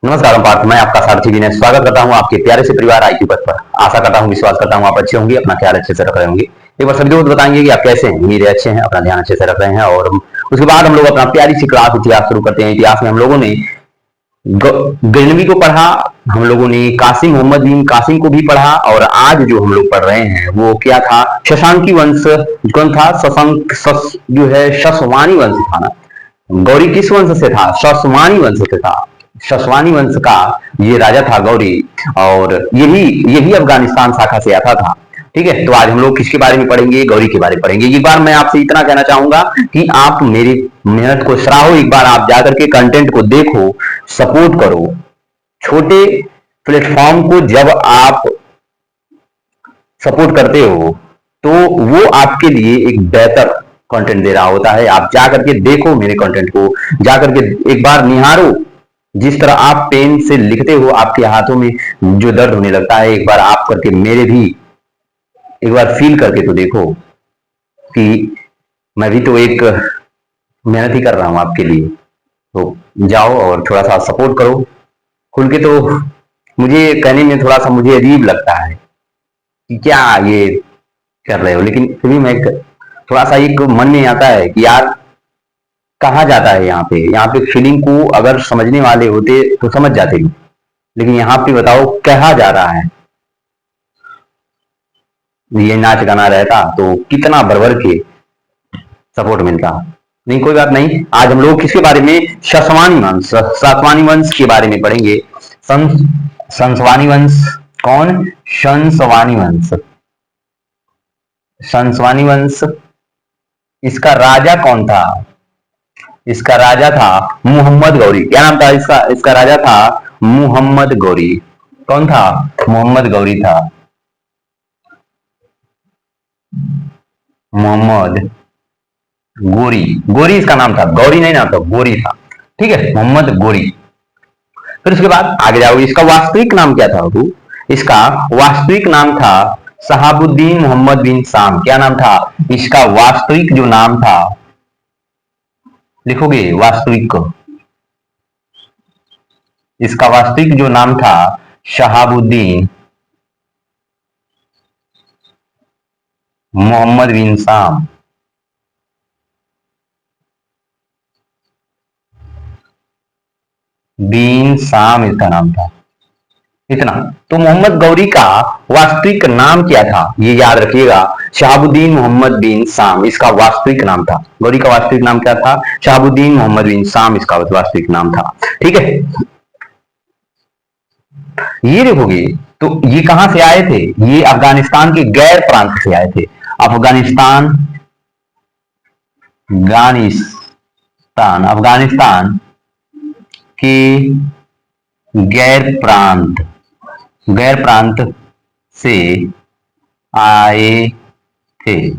नमस्कार, हम पार्थ। मैं आपका सारथी विनय स्वागत करता हूं आपके प्यारे से परिवार आईक्यू पथ पर। आशा करता हूं, विश्वास करता हूं आप अच्छे होंगे, अपना ख्याल अच्छे से रख रहे होंगे। एक बार सभी दोस्त बताएंगे कि आप कैसे हैं। उम्मीद है अच्छे हैं, अपना ध्यान अच्छे से रख रहे हैं। और उसके बाद हम लोग अपना प्यारी सी क्लास इतिहास शुरू करते हैं। इतिहास में हम लोगों ने गजनवी को पढ़ा, हम लोगों ने कासिम मोहम्मद बिन कासिम को भी पढ़ा, और आज जो हम लोग पढ़ रहे हैं वो क्या था, शशांकी वंश। कौन था? जो है शसवानी वंश था ना। गौरी किस वंश से था? शसवानी वंश से था। शसवानी वंश का ये राजा था गौरी, और यही यही अफगानिस्तान शाखा से आता था। ठीक है, तो आज हम लोग किसके बारे में पढ़ेंगे? गौरी के बारे में पढ़ेंगे। एक बार मैं आपसे इतना कहना चाहूंगा कि आप मेरी मेहनत को सराहो। एक बार आप जाकर के कंटेंट को देखो, सपोर्ट करो। छोटे प्लेटफॉर्म को जब आप सपोर्ट करते हो तो वो आपके लिए एक बेहतर कंटेंट दे रहा होता है। आप जाकर के देखो मेरे कंटेंट को, जाकर के एक बार निहारो। जिस तरह आप पेन से लिखते हो, आपके हाथों में जो दर्द होने लगता है, एक बार आप करके मेरे भी एक बार फील करके तो देखो कि मैं भी तो एक मेहनत ही कर रहा हूं आपके लिए। तो जाओ और थोड़ा सा सपोर्ट करो खुल के। तो मुझे कहने में थोड़ा सा मुझे अजीब लगता है कि क्या ये कर रहे हो, लेकिन फिर भी मैं थोड़ा सा एक मन में आता है कि यार कहा जाता है यहाँ पे फीलिंग को अगर समझने वाले होते तो समझ जाते हैं, लेकिन यहाँ पे बताओ कहा जा रहा है। ये नाच गाना रहता तो कितना भर के सपोर्ट मिलता। नहीं, कोई बात नहीं। आज हम लोग किसके बारे में? सातवानी वंश के बारे में पढ़ेंगे। संसवानी वंश। कौन? शंसवानी वंश। शंसवानी वंश। इसका राजा कौन था? इसका राजा था मोहम्मद गौरी। क्या नाम था इसका? इसका राजा था मोहम्मद गौरी। कौन था? मोहम्मद गौरी था। मोहम्मद गोरी। गोरी इसका नाम था, गौरी नहीं नाम था, गोरी था। ठीक है, मोहम्मद गोरी। फिर उसके बाद आगे जाओगे। इसका वास्तविक नाम क्या था? इसका वास्तविक नाम था शहाबुद्दीन मोहम्मद बिन शाम। क्या नाम था इसका? वास्तविक जो नाम था, लिखोगे वास्तविक को। इसका वास्तविक जो नाम था शहाबुद्दीन मोहम्मद बिन शाम। बिन शाम इसका नाम था। इतना तो मोहम्मद गौरी का वास्तविक नाम क्या था ये याद रखिएगा। शहाबुद्दीन मोहम्मद बिन शाम इसका वास्तविक नाम था। गौरी का वास्तविक नाम क्या था? शहाबुद्दीन मोहम्मद बिन शाम इसका वास्तविक नाम था। ठीक है, ये देखोगे तो ये कहां से आए थे? ये अफगानिस्तान के गैर प्रांत से आए थे। अफगानिस्तान अफगानिस्तान के गैर प्रांत से आए थे।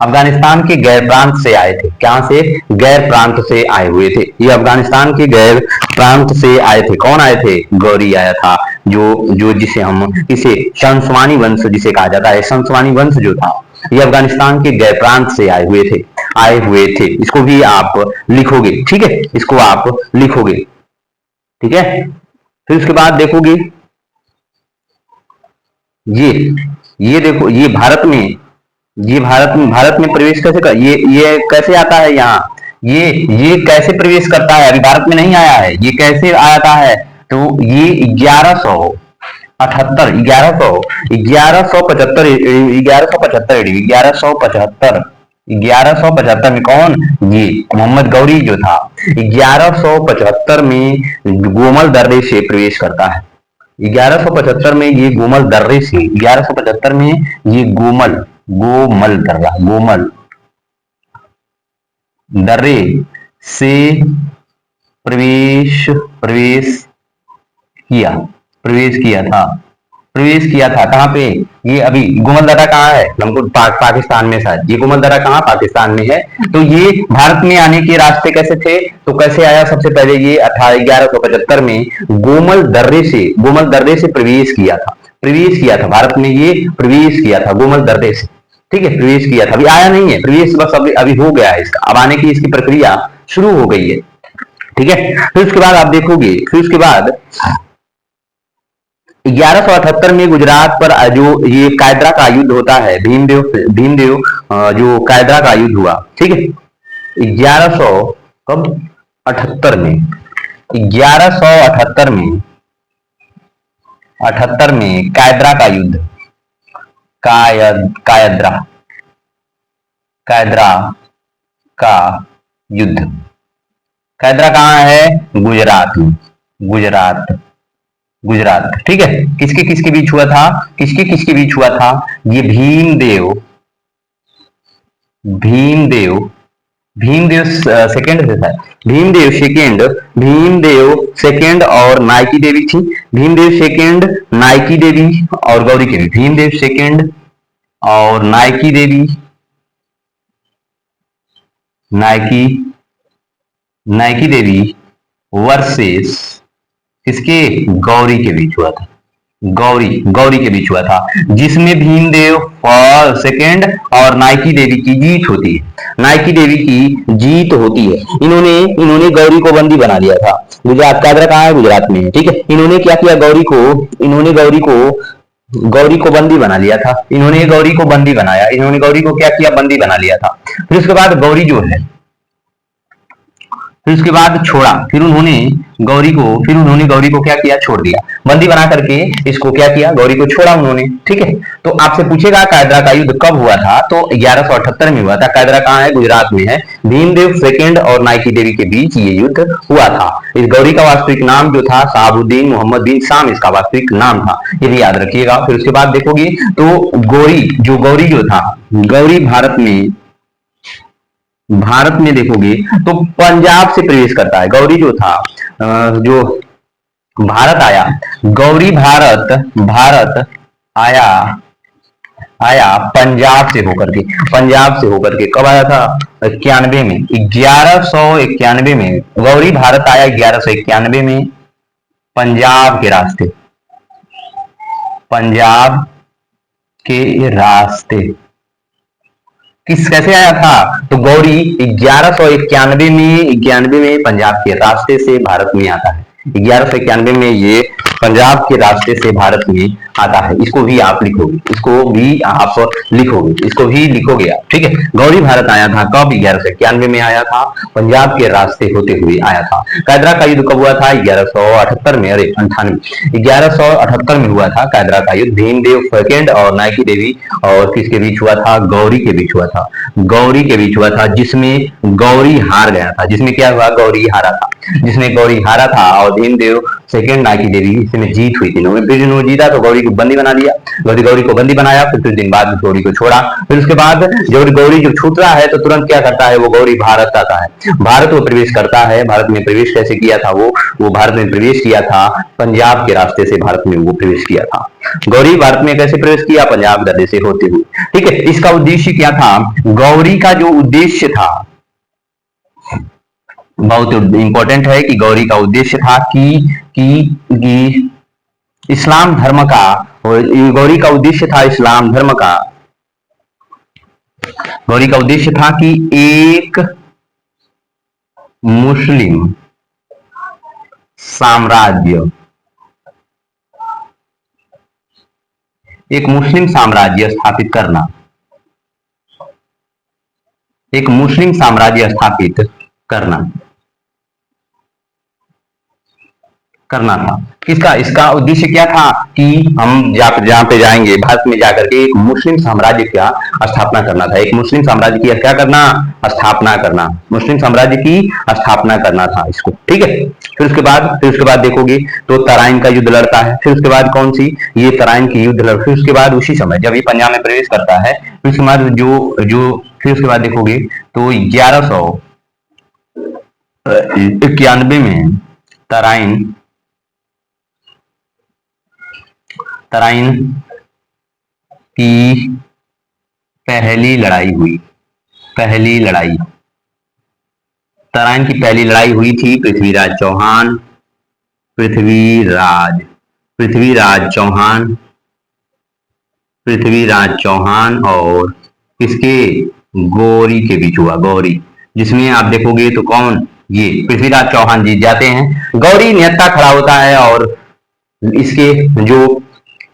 अफगानिस्तान के गैर प्रांत से आए थे। कहां से? गैर प्रांत से आए हुए थे। ये अफगानिस्तान के गैर प्रांत से आए थे। कौन आए थे? गौरी आया था। जो जिसे हम इसे शंसवानी वंश जिसे कहा जाता है। शंसवानी वंश जो था ये अफगानिस्तान के गैर प्रांत से आए हुए थे। इसको भी आप लिखोगे। ठीक है, इसको आप लिखोगे। ठीक है, फिर उसके बाद देखोगे ये देखो, भारत में प्रवेश कैसे कर, ये कैसे आता है यहाँ? ये कैसे प्रवेश करता है? अभी भारत में नहीं आया है, ये कैसे आता है? तो ये 1178 1175 में कौन? ये मोहम्मद गौरी जो था 1175 में गोमल दर्रे से प्रवेश करता है। 1175 में ये गोमल दर्रे से 1175 में ये गोमल दर्रे से प्रवेश किया था। कहां पे? ये अभी गोमल दर्रा कहाँ है? हमको पाकिस्तान में। शायद ये गोमल दर्रा कहाँ? पाकिस्तान में है। तो ये भारत में आने के रास्ते कैसे थे? तो कैसे आया? सबसे पहले ये 1175 में गोमल दर्रे से प्रवेश किया था भारत में। ये प्रवेश किया था गोमल दर्रे से। ठीक है, प्रवेश किया था। अभी आया नहीं है प्रवेश, बस अभी हो गया है इसका। अब आने की इसकी प्रक्रिया शुरू हो गई है। ठीक है। फिर उसके बाद आप देखोगे, फिर उसके बाद 1178 में गुजरात पर जो ये कायदरा का युद्ध होता है, भीमदेव जो कायदरा का युद्ध हुआ, ठीक है। 1100 कब 78 में, 1178 में, 78 में कायदरा का युद्ध, कायदरा कायदरा का युद्ध। कायदरा कहाँ है? गुजरात में, गुजरात, ठीक है। किसके किसके बीच हुआ था? किसके किसके बीच हुआ था? ये भीमदेव सेकेंड से था। भीमदेव सेकेंड और नायकी देवी थी। भीमदेव सेकेंड, नायकी देवी और गौरी देवी। भीमदेव सेकेंड और नायकी देवी, नायकी देवी वर्सेस किसके? गौरी के बीच हुआ था। गौरी के बीच हुआ था, जिसमें भीमदेव सेकेंड और नायकी देवी की जीत होती है। नायकी देवी की जीत होती है। इन्होंने गौरी को बंदी बना लिया था। गुजरात, कायदरा कहाँ है? गुजरात में है, ठीक है। इन्होंने क्या किया? गौरी को बंदी बना लिया था। इन्होंने गौरी को बंदी बनाया। इन्होंने गौरी को क्या किया? बंदी बना लिया था। फिर उसके बाद गौरी जो है, फिर उसके बाद छोड़ा। फिर उन्होंने गौरी को क्या किया? छोड़ दिया। बंदी बना करके इसको क्या किया? गौरी को छोड़ा उन्होंने, ठीक है। तो आपसे पूछेगा कायदरा का युद्ध कब हुआ था? तो 1178 में हुआ था। कायदरा कहाँ है? गुजरात में है। भीमदेव सेकेंड और नायकी देवी के बीच ये युद्ध हुआ था। इस गौरी का वास्तविक नाम जो था साहबुद्दीन मोहम्मद बिन शाम, इसका वास्तविक नाम था, ये भी याद रखिएगा। फिर उसके बाद देखोगे तो गौरी जो था, गौरी भारत में देखोगे तो पंजाब से प्रवेश करता है। गौरी जो था, जो भारत आया, गौरी भारत आया पंजाब से होकर के कब आया था? 91 में, 1191 में गौरी भारत आया। 1191 में पंजाब के रास्ते कैसे आया था? तो गौरी 1191 में पंजाब के रास्ते से भारत में आता है। 1191 में ये पंजाब के रास्ते से भारत में आता है। इसको भी आप लिखोगे, आप, ठीक है। गौरी भारत आया था कब? 1191 में आया था, पंजाब के रास्ते होते हुए आया था। कायदरा का युद्ध कब हुआ था? 1178 में, 1178 में हुआ था कायदरा का युद्ध। भीमदेव सेकेंड और नायकी देवी और किसके बीच हुआ था? गौरी के बीच हुआ था, जिसमें गौरी हार गया था। जिसमें क्या हुआ? गौरी हारा था और भीमदेव सेकेंड, नायकी देवी इसमें जीत हुई थी। फिर इन्होंने जीता तो गौरी को बंदी बना लिया। गौरी को बंदी बनाया, फिर कुछ दिन बाद गौरी को छोड़ा। फिर उसके बाद जब गौरी जब छूट रहा है तो तुरंत क्या करता है? वो गौरी भारत आता है, भारत में प्रवेश करता है। भारत में प्रवेश कैसे किया था? वो भारत में प्रवेश किया था पंजाब के रास्ते से, भारत में वो प्रवेश किया था। गौरी भारत में कैसे प्रवेश किया? पंजाब दर्रे से होते हुए, ठीक है। इसका उद्देश्य क्या था? गौरी का जो उद्देश्य था, बहुत इंपॉर्टेंट है कि गौरी का उद्देश्य था कि इस्लाम धर्म का, गौरी का उद्देश्य था इस्लाम धर्म का। गौरी का उद्देश्य था कि एक मुस्लिम साम्राज्य स्थापित करना, करना था। किसका? इसका उद्देश्य क्या था कि हम जहां पे जाएंगे, भारत में जाकर के एक मुस्लिम साम्राज्य का स्थापना करना था। एक मुस्लिम साम्राज्य की क्या करना? स्थापना करना। मुस्लिम साम्राज्य की स्थापना करना था इसको, ठीक है। फिर उसके बाद देखोगे तो तराइन का युद्ध लड़ता है। फिर उसके बाद कौन सी? ये तराइन की युद्ध लड़। फिर उसके बाद उसी समय जब ये पंजाब में प्रवेश करता है, फिर उसके बाद फिर उसके बाद देखोगे तो 1191 में तराइन की पहली लड़ाई हुई। तराइन की पहली लड़ाई हुई थी पृथ्वीराज चौहान और किसके? गौरी के बीच हुआ। गौरी, जिसमें आप देखोगे तो कौन? ये पृथ्वीराज चौहान जीत जाते हैं। गौरी निहत्था खड़ा होता है और इसके जो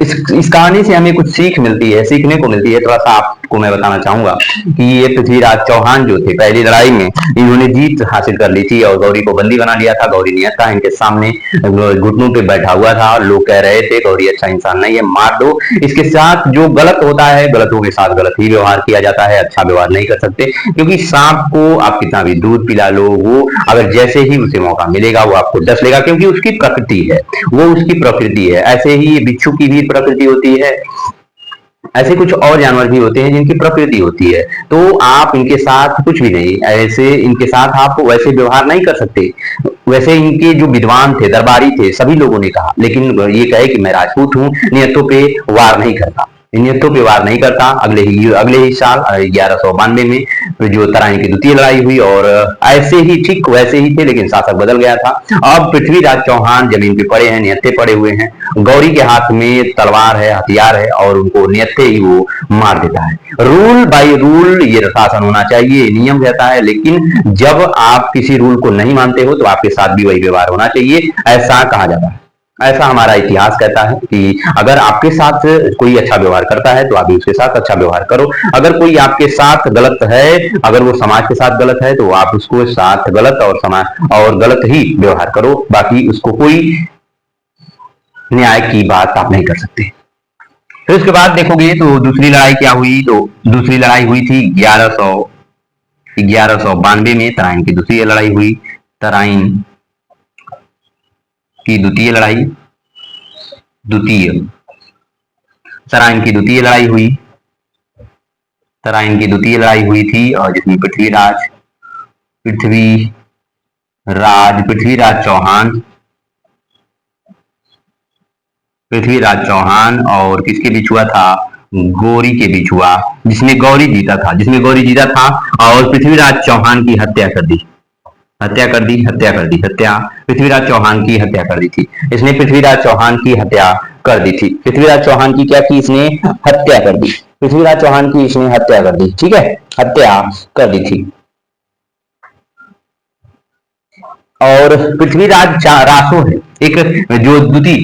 इस कहानी से हमें कुछ सीख मिलती है, सीखने को मिलती है। थोड़ा सा आपको मैं बताना चाहूंगा कि ये पृथ्वीराज चौहान जो थे, पहली लड़ाई में इन्होंने जीत हासिल कर ली थी और गौरी को बंदी बना लिया था। गौरी निहत्था इनके सामने घुटनों पे बैठा हुआ था और लोग कह रहे थे गौरी अच्छा इंसान नहीं है, मार दो। इसके साथ जो गलत होता है, गलतों के साथ गलत ही व्यवहार किया जाता है, अच्छा व्यवहार नहीं कर सकते। क्योंकि सांप को आप कितना भी दूध पिला लो, वो अगर जैसे ही उसे मौका मिलेगा वो आपको डस लेगा, क्योंकि उसकी प्रकृति है, वो उसकी प्रकृति है। ऐसे ही बिच्छू की भी प्रकृति होती है, ऐसे कुछ और जानवर भी होते हैं जिनकी प्रकृति होती है। तो आप इनके साथ कुछ भी नहीं, ऐसे इनके साथ आप वैसे व्यवहार नहीं कर सकते। वैसे इनके जो विद्वान थे, दरबारी थे, सभी लोगों ने कहा, लेकिन ये कहे कि मैं राजपूत हूं, नियतों पे वार नहीं करता, नियतों पे वार नहीं करता। अगले ही साल 1192 में जो तराइन की द्वितीय लड़ाई हुई और ऐसे ही ठीक वैसे ही थे, लेकिन शासक बदल गया था। अब पृथ्वीराज चौहान जमीन पे पड़े हैं, निहत्थे पड़े हुए हैं। गौरी के हाथ में तलवार है, हथियार है और उनको निहत्थे ही वो मार देता है। रूल बाय रूल ये शासन होना चाहिए, नियम रहता है, लेकिन जब आप किसी रूल को नहीं मानते हो तो आपके साथ भी वही व्यवहार होना चाहिए, ऐसा कहा जाता है। ऐसा हमारा इतिहास कहता है कि अगर आपके साथ कोई अच्छा व्यवहार करता है तो आप भी उसके साथ अच्छा व्यवहार करो। अगर कोई आपके साथ गलत है, अगर वो समाज के साथ गलत है, तो आप उसको साथ गलत और समाज और गलत ही व्यवहार करो। बाकी उसको कोई न्याय की बात आप नहीं कर सकते। फिर उसके बाद देखोगे तो दूसरी लड़ाई क्या हुई, तो दूसरी लड़ाई हुई थी 1192 में तराइन की दूसरी लड़ाई हुई। तराइन की द्वितीय लड़ाई, तराइन की द्वितीय लड़ाई हुई। तराइन की द्वितीय लड़ाई हुई थी और जिसमें पृथ्वीराज चौहान और किसके बीच हुआ था, गौरी के बीच हुआ, जिसमें गौरी जीता था और पृथ्वीराज चौहान की हत्या कर दी, पृथ्वीराज चौहान की हत्या कर दी थी। इसने पृथ्वीराज चौहान की हत्या कर दी थी। पृथ्वीराज चौहान की क्या की, इसने हत्या कर दी। पृथ्वीराज चौहान की इसने हत्या कर दी, ठीक है, हत्या कर दी थी। और पृथ्वीराज रासो है एक जो द्वितीय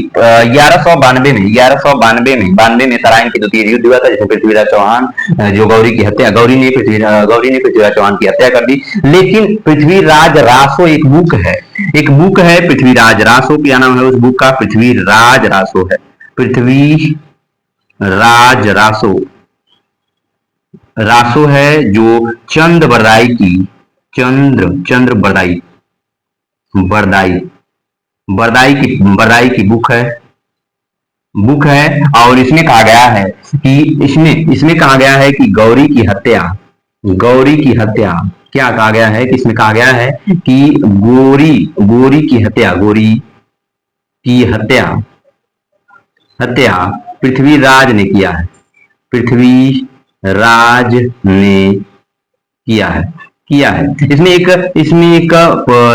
1192 में तराइन की द्वितीय युद्ध हुआ था, जिसमें पृथ्वीराज चौहान जो गौरी ने पृथ्वीराज चौहान की हत्या कर दी। लेकिन पृथ्वीराज रासो एक बुक है पृथ्वीराज रासो, क्या नाम है उस बुक का, पृथ्वीराज रासो है। पृथ्वीराज रासो है जो चंद्र बरदाई की बुक है। और इसमें कहा गया है कि इसमें कहा गया है कि गौरी की हत्या क्या कहा गया है कि इसमें कहा गया है कि गौरी की हत्या पृथ्वीराज ने किया है, किया है। इसमें एक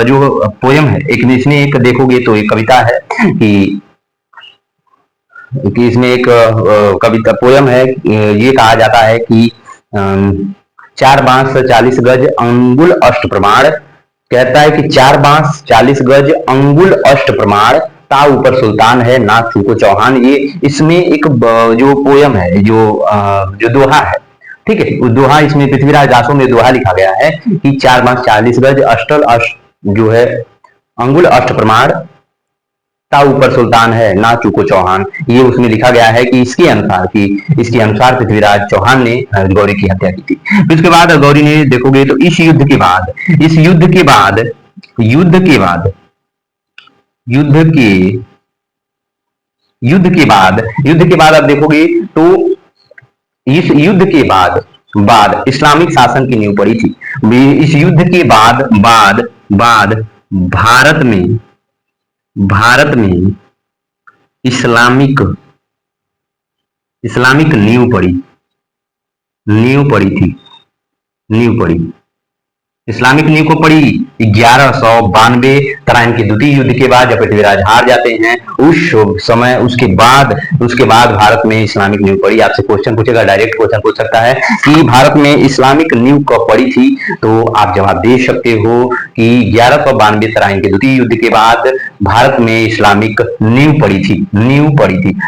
जो पोयम है, इसमें एक देखोगे तो एक कविता है कि इसमें एक कविता पोयम है। ये कहा जाता है कि 4 बांस 40 गज अंगुल अष्ट प्रमाण, कहता है कि 4 बांस 40 गज अंगुल अष्ट प्रमाण, ता ऊपर सुल्तान है ना चूको चौहान। ये इसमें एक जो पोयम है, जो दोहा है, ठीक है, उस दोहा, इसमें पृथ्वीराज रासो में दोहा लिखा गया है कि 4 बांस 40 गज अष्ट जो है अंगुल अष्ट प्रमाण, ता ऊपर सुल्तान है ना चूको चौहान। ये उसमें लिखा गया है कि इसके अनुसार पृथ्वीराज चौहान ने गौरी की हत्या की थी। फिर उसके बाद गौरी ने, देखोगे तो इस युद्ध के बाद आप देखोगे तो इस युद्ध के बाद इस्लामिक शासन की नींव पड़ी थी। इस युद्ध के बाद भारत में इस्लामिक नींव पड़ी थी। इस्लामिक नींव को पड़ी 1192 तराइन के द्वितीय युद्ध के बाद, जब पृथ्वीराज हार जाते हैं उस समय, उसके बाद भारत में इस्लामिक नींव पड़ी। आपसे क्वेश्चन पूछेगा, डायरेक्ट क्वेश्चन पूछ सकता है कि भारत में इस्लामिक नींव कब पड़ी थी, तो आप जवाब दे सकते हो कि 1192 तराइन के द्वितीय युद्ध के बाद भारत में इस्लामिक नींव पड़ी थी।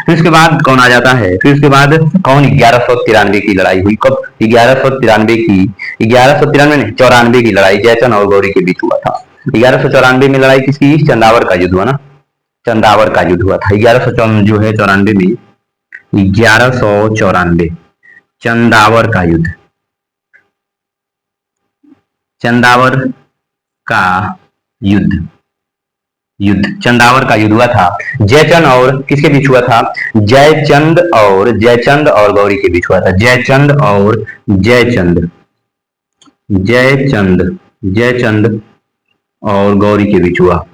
फिर उसके बाद कौन आ जाता है, फिर उसके बाद कौन 1193 की लड़ाई हुई, कब 1193 नहीं 94 की लड़ाई जयचंद और गौरी के बीच हुआ था। 1194 में लड़ाई किसकी, चंदावर का युद्ध हुआ ना, चंदावर का युद्ध हुआ था 1194 जो है 94 में, 1194 चंदावर का युद्ध, चंदावर का युद्ध चंदावर का युद्ध हुआ था। जयचंद और किसके बीच हुआ था, जयचंद और गौरी के बीच हुआ था। जयचंद और गौरी के बीच हुआ,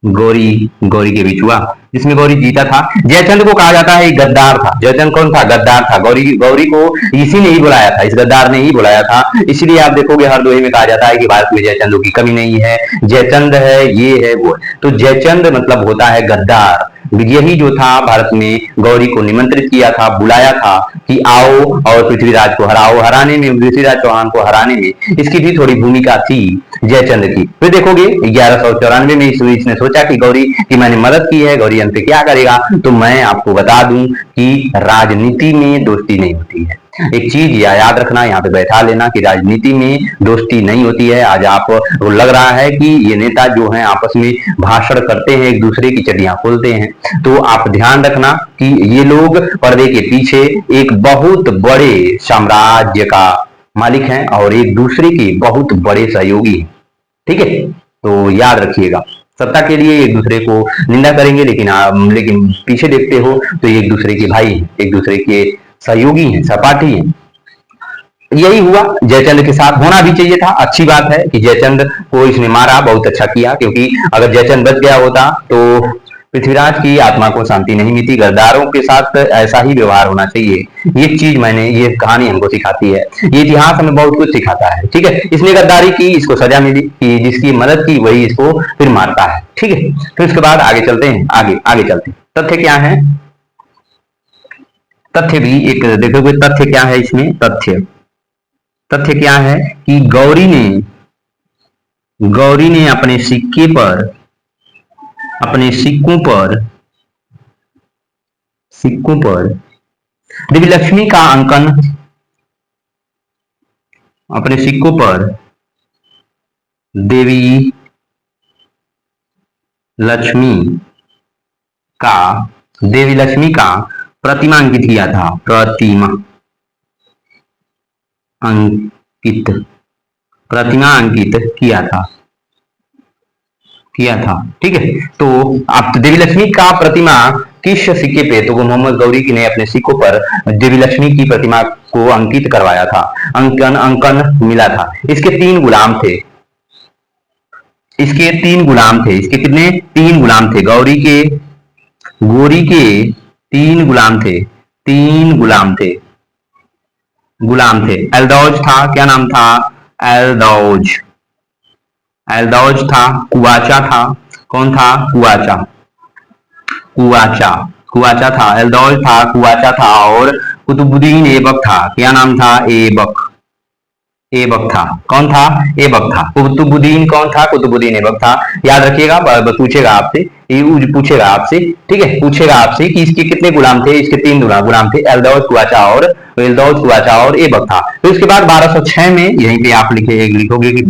गौरी के बीच हुआ, जिसमें गौरी जीता था। जयचंद को कहा जाता है गद्दार था। जयचंद कौन था, गद्दार था। गौरी को इसी ने ही बुलाया था, इस गद्दार ने ही बुलाया था। इसलिए आप देखोगे हर दोहे में कहा जाता है कि भारत में जयचंदों की कमी नहीं है, जयचंद है, ये है वो। तो जयचंद मतलब होता है गद्दार। यही जो था भारत में गौरी को निमंत्रित किया था, बुलाया था कि आओ और पृथ्वीराज को हराओ। हराने में, पृथ्वीराज चौहान को हराने में इसकी भी थोड़ी भूमिका थी जयचंद की। फिर देखोगे 1194 में इसने सोचा कि गौरी की मैंने मदद की है, गौरी अंत क्या करेगा। तो मैं आपको बता दूं कि राजनीति में दोस्ती नहीं होती है। एक चीज याद रखना, यहाँ पे बैठा लेना कि राजनीति में दोस्ती नहीं होती है। आज आपको लग रहा है कि ये नेता जो हैं आपस में भाषण करते हैं, एक दूसरे की चड्डियां खोलते हैं, तो आप ध्यान रखना कि ये लोग पर्दे के पीछे एक बहुत बड़े साम्राज्य का मालिक हैं और एक दूसरे के बहुत बड़े सहयोगी हैं। ठीक है, तो याद रखिएगा, सत्ता के लिए एक दूसरे को निंदा करेंगे, लेकिन पीछे देखते हो तो एक दूसरे के भाई हैं, एक दूसरे के सहयोगी हैं, सहपाठी हैं। यही हुआ जयचंद के साथ, होना भी चाहिए था। अच्छी बात है कि जयचंद को इसने मारा, बहुत अच्छा किया, क्योंकि अगर जयचंद बच गया होता तो पृथ्वीराज की आत्मा को शांति नहीं मिलती। गद्दारों के साथ ऐसा ही व्यवहार होना चाहिए। ये चीज ये कहानी हमको सिखाती है, ये इतिहास हमें बहुत कुछ सिखाता है। ठीक है, इसने गद्दारी की, इसको सजा मिली, कि जिसकी मदद की वही इसको फिर मारता है। ठीक है, फिर उसके बाद आगे चलते हैं, आगे चलते हैं। तथ्य क्या है, तथ्य भी एक देखोगे, तथ्य क्या है इसमें, तथ्य क्या है कि गौरी ने अपने सिक्कों पर देवी लक्ष्मी का अंकन, अपने सिक्कों पर देवी लक्ष्मी का प्रतिमा अंकित किया था। प्रतिमा अंकित किया था। ठीक है, तो आप देवी लक्ष्मी का प्रतिमा किस सिक्के पे, तो मोहम्मद गौरी ने अपने सिक्कों पर देवी लक्ष्मी की प्रतिमा को अंकित करवाया था, अंकन मिला था। इसके 3 गुलाम थे, इसके कितने, 3 गुलाम थे। गौरी के 3 गुलाम थे। एल्दौज था, क्या नाम था, एल्दौज था। कुवाचा था, कौन था, कुवाचा था। एल्दौज था, कुवाचा था, और कुतुबुद्दीन ऐबक था। क्या नाम था, ऐबक था। कौन था, ऐबक था। कुतुबुद्दीन कौन था, कुतुबुद्दीन ऐबक था। याद रखिएगा, पूछेगा आपसे, ठीक है, पूछेगा आपसे कि इसके कितने गुलाम थे। इसके 3 गुलाम थे, एल्दौज, कुवाचा और ऐबक था। तो इसके बाद 1206 में, यहीं पे आप लिखोगे कि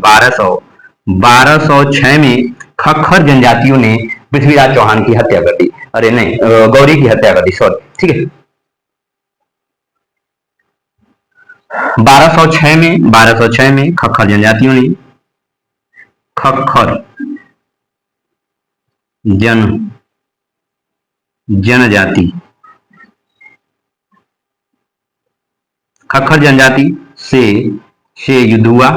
1206 में खक्खर जनजातियों ने पृथ्वीराज चौहान की हत्या कर दी। अरे नहीं, गौरी की हत्या कर दी, सॉरी। ठीक है, 1206 में खक्खर जनजातियों ने, खक्खर जनजाति से युद्ध हुआ।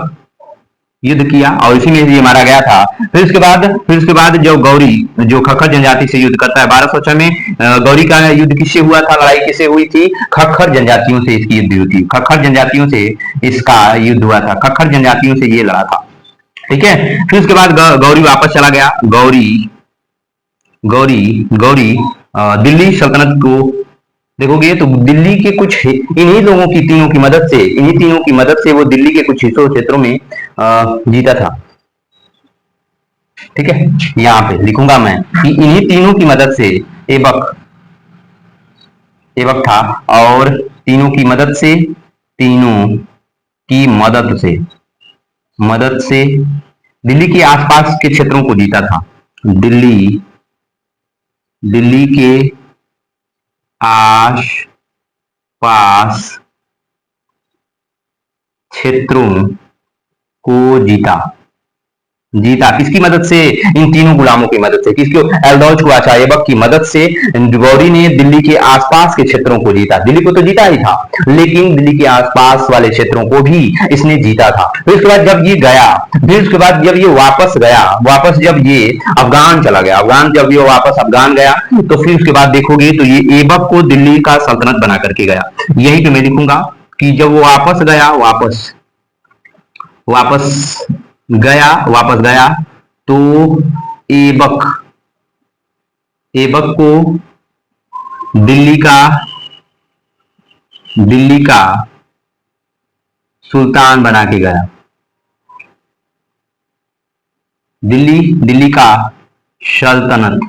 युद्ध किया और इसी में ये मारा गया था। फिर उसके बाद जो गौरी जो खक्खर जनजाति से युद्ध करता है 1206 में, गौरी का युद्ध किससे हुआ था, लड़ाई किससे हुई थी, खक्खर जनजातियों से इसकी युद्ध हुई थी, खक्खर जनजातियों से इसका युद्ध हुआ था, खक्खर जनजातियों से ये लड़ा था। ठीक है, फिर उसके बाद गौरी वापस चला गया। गौरी दिल्ली सल्तनत को देखोगे तो दिल्ली के कुछ इन्हीं लोगों की तीनों की मदद से वो दिल्ली के कुछ हिस्सों क्षेत्रों में जीता था। ठीक है, यहां पे लिखूंगा मैं कि इन्हीं तीनों की मदद से ऐबक था और तीनों की मदद से दिल्ली के आसपास के क्षेत्रों को जीता था। दिल्ली के आस पास क्षेत्रों को जीता किसकी मदद से, इन तीनों गुलामों की मदद से। किसको, एल्दौज कुआचा ऐबक की मदद से गौरी ने दिल्ली के आसपास के क्षेत्रों को जीता। दिल्ली को तो जीता ही था, लेकिन दिल्ली के आसपास वाले क्षेत्रों को भी इसने जीता था। फिर उसके बाद जब ये गया, फिर उसके बाद जब ये वापस जब ये अफगान चला गया, जब ये वापस अफगान गया, तो फिर उसके बाद देखोगे तो ये ऐबक को दिल्ली का सल्तनत बना करके गया। यही तो मैं लिखूंगा कि जब वो वापस गया तो ऐबक को दिल्ली का सुल्तान बना के गया। दिल्ली का सल्तनत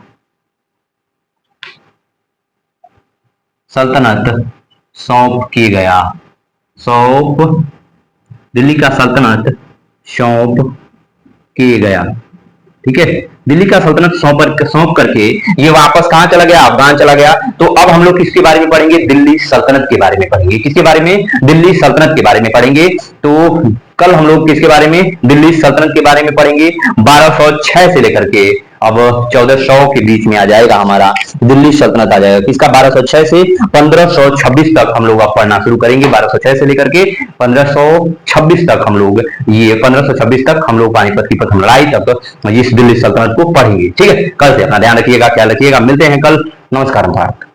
दिल्ली का सल्तनत सौंप किए गया। ठीक है, दिल्ली का सल्तनत सौंप करके ये वापस कहां चला गया, अफगान चला गया। तो अब हम लोग किसके बारे में पढ़ेंगे, दिल्ली सल्तनत के बारे में पढ़ेंगे। किसके बारे में, दिल्ली सल्तनत के बारे में पढ़ेंगे। तो कल हम लोग किसके बारे में, दिल्ली सल्तनत के बारे में पढ़ेंगे। 1206 से लेकर के अब 1400 के बीच में आ जाएगा हमारा दिल्ली सल्तनत आ जाएगा। किसका, 1206 से 1526 तक हम लोग अब पढ़ना शुरू करेंगे। 1206 से लेकर के 1526 तक हम लोग, ये 1526 तक हम लोग पानीपत की प्रथम लड़ाई तक इस दिल्ली सल्तनत को पढ़ेंगे। ठीक है, कल से अपना ध्यान रखिएगा, ख्याल रखिएगा। मिलते हैं कल। नमस्कार भारत।